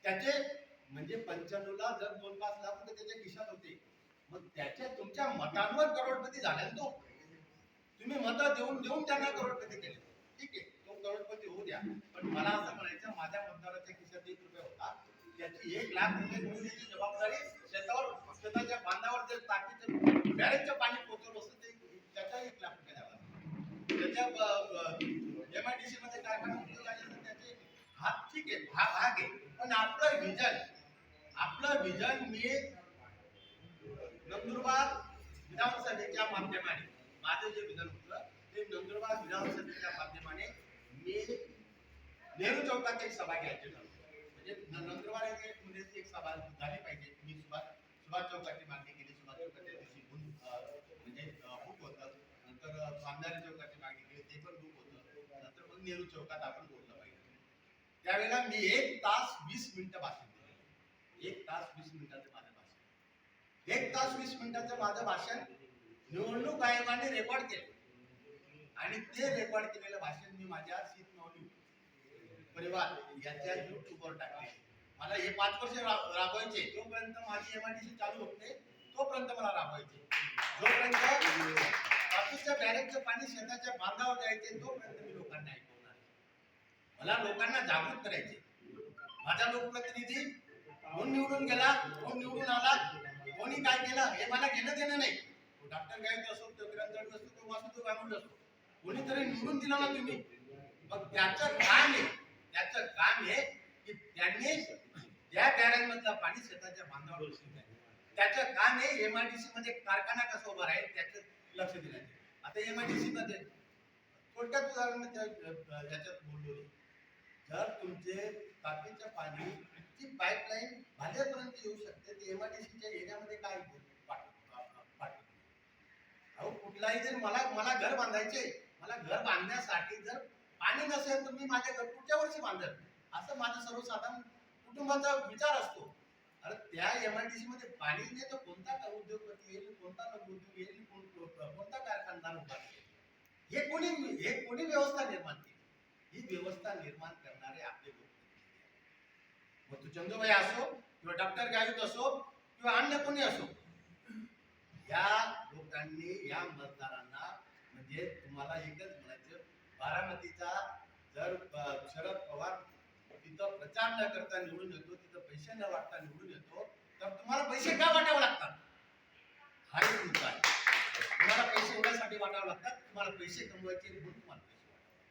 त्याचे म्हणजे 95ला जर 2-5 लाख रुपये त्याच्या खिशात होते, मग त्याच्या तुमच्या मतांवर करोडपती झाला ना तो. तुम्ही मतं देऊन देऊन त्यांना करोडपती केले. ठीक आहे, तो करोडपती होऊ द्या, पण मला असं म्हणायचं माझ्या मतदाराच्या खिशात 1 रुपया होता, त्याची 1 लाख रुपये मिळण्याची जबाबदारी शेतावर शेताच्या बांधावर जे टाकीचं बॅरेजचं पाणी पोहोचवलं असतं ते त्याचा 1 लाख रुपये द्यावा. त्याच्या MIDC मध्ये कारखाना उद्योग आले तर त्याचे हात ठीक आहे, हा भाग आहे, पण आपलं विजन मी नंदुरबार विधानसभेच्या माध्यमाने माझं जे विधान होतं ते नंदुरबार विधानसभेच्या माध्यमाने मी नेहरू चौकात एक सभा घ्यायची ठरवलं. म्हणजे नंदुरबार मध्ये एक सभा झाली पाहिजे. मी सुभाष चौकाची मागणी केली. सुभाष चौकाच्या दिवशी म्हणजे बुक होतं. नंतर बांधारे चौकाची मागणी केली, ते पण बुक होतं. नंतर मग नेहरू चौकात आपण बोललं पाहिजे. त्यावेळेला मी 1 तास 20 मिनिटं भाषण दिलं. 1 तास 20 मिनिटाचं माझं भाषण. 1 तास 20 मिनिटाचं माझं भाषण निवडणूक आयोगाने रेकॉर्ड केले आणि ते रेकॉर्ड केलेलं भाषण मी माझ्या शीतमौली परिवार याच्या युट्यूबवर टाकले. मला हे 5 वर्ष राबवायचे. जोपर्यंत माझी MIDC चालू होते तोपर्यंत मला राबवायचे. जोपर्यंत कापूसच्या बॅरेजचं पाणी शेताच्या बांधावर जायचे तोपर्यंत मी लोकांना ऐकवणार. मला लोकांना जागृत करायचे. माझा लोकप्रतिनिधी कोण निवडून गेला, कोण निवडून आला, कोणी काय केलं हे मला घेणं देणं नाही. डॉक्टर गायत असो, तो ग्रंथड असतो, तो वासुदेव गांगुड असतो, कोणीतरी निवडून दिला ना तुम्ही, मग त्याचं काम आहे की त्यांनी त्या बॅरेज मधलं पाणी शेताच्या बांधावर ओढून त्याचं काम आहे MIDC मध्ये कारखाना कसा उभा राहील त्याचं लक्ष दिलं. आता MIDC मध्ये थोडक्यात उदाहरण याच्यात बोललो, जर तुमचे टाकीचं पाणी ची पाईपलाईन भाज्यापर्यंत येऊ शकते ते MIDCच्या एरियामध्ये काय अहो कुठलाही जर मला घर बांधायचे, मला घर बांधण्यासाठी जर पाणी नसेल तर मी माझ्या घर पुढच्या वर्षी बांधेल असं माझं सर्वसाधारण कुटुंबाचा विचार असतो. अरे त्या MIDC मध्ये पाणी नाही तर कोणता उद्योगपती येईल, कोणता लघुउद्योग येईल, कोणता कारखानदार उभा केला, हे कोणी व्यवस्था निर्माण केली? ही व्यवस्था निर्माण करणारे आपले लोक, मग तू चंदूभाई असो किंवा डॉक्टर गावित असो किंवा अन्य कोणी असो, या लोकांनी या मतदारांना म्हणजे तुम्हाला एकच म्हणायचं, बारामतीचा जर शरद पवार तिथं प्रचार न करता निवडून येतो, तिथं पैसे न वाटता निवडून येतो, तर तुम्हाला पैसे का वाटावे लागतात? हा एक मुद्दा आहे. तुम्हाला पैसे एवढ्यासाठी वाटावे लागतात, तुम्हाला पैसे कमवायचे म्हणून तुम्हाला पैसे वाटावे.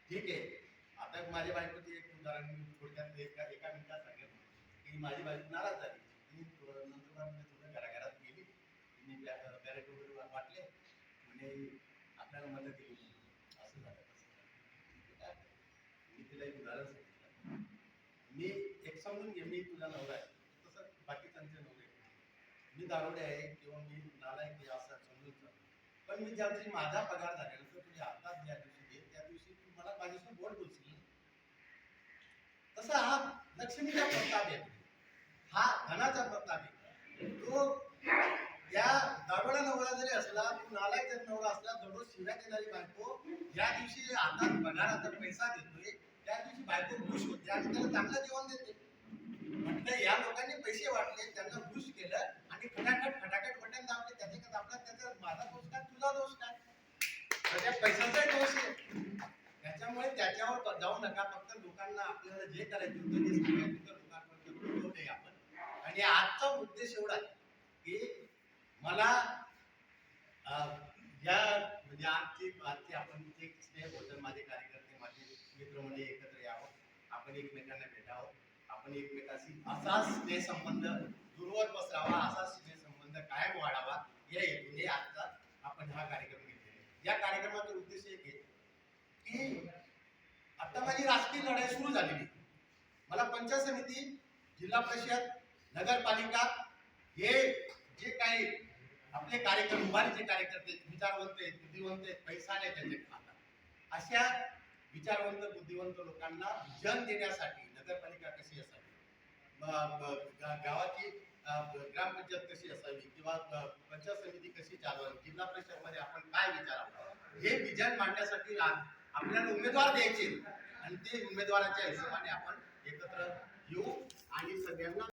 ठीक आहे. आता माझ्या बायकोचे एक उदाहरण थोडक्यात एका मिनिटात सांगेल की माझी बायको नाराज झाली. नंतर थोडं घराघरात गेली, तिने बॅरेट वगैरे वाटले, म्हणजे आपल्याला मदत केली, असं झालं. मी तिला एक उदाहरण सांगितलं, मी एक समजून घे, मी तुझा नवरा आहे तसं बाकीच्यांचे नवरे, मी दारोडे आहे किंवा मी नालायक आहे असं समजून जा. पण मी ज्या दिवशी माझा पगार झालेला तर तुझ्या हातात ज्या दिवशी घे त्या दिवशी तू मला माझ्यासोबत गोड बोलशील. तसा हा लक्ष्मीचा प्रताप आहे, हा धनाचा प्रताप आहे. तो या दारोडा नवरा जरी असला, तू नालायक जर नवरा असला, दररोज शिव्या देणारी बायको ज्या दिवशी हातात पगाराचा पैसा देतोय त्या दिवशी बायको खुश होते आणि त्याला चांगलं जेवण देते. म्हटलं या लोकांनी पैसे वाटले, त्यांना खुश केलं आणि खटाखट बटन दाबले, त्याच्याकडे आपला त्याचा माझा दोष काय, तुझा दोष काय? त्याच्या पैशाचाही दोष आहे. त्याच्यामुळे त्याच्यावर जाऊ नका. फक्त लोकांना आपल्याला जे करायचं होतं ते सांगायचं लोकांपर्यंत पोहोचवले आपण. आणि आजचा उद्देश एवढा की मला या म्हणजे आजची आपण एक स्टेप होतं, माझे कार्यकर्ते माझे मित्रमंडळी एकत्र यावं, आपण एकमेकांना भेटावं, आपण एकमेकांशी असाच स्नेहसंबंध दूरवर पसरावा, असाच स्नेहसंबंध कायम वाढावा, या हेतूने आजचा आपण हा कार्यक्रम घेतलेला. या कार्यक्रमाचा उद्देश एक आहे की आता माझी राजकीय लढाई सुरू झालेली. मला पंचायत समिती, जिल्हा परिषद, नगरपालिका हे जे काही आपले कार्यक्रम उभारीचे कार्यकर्ते विचारवंत आहेत, बुद्धिवंत आहेत, पैसा नाही त्यांच्या हातात, अशा विचारवंत बुद्धिवंत लोकांना विजन देण्यासाठी नगरपालिका कशी असावी, गावाची ग्रामपंचायत कशी असावी किंवा पंचायत समिती कशी चालवावी, जिल्हा परिषद मध्ये आपण काय विचारावं, हे विजन मांडण्यासाठी आपल्याला उमेदवार द्यायचे आणि ते उमेदवाराच्या हिशोबाने आपण एकत्र येऊ यांना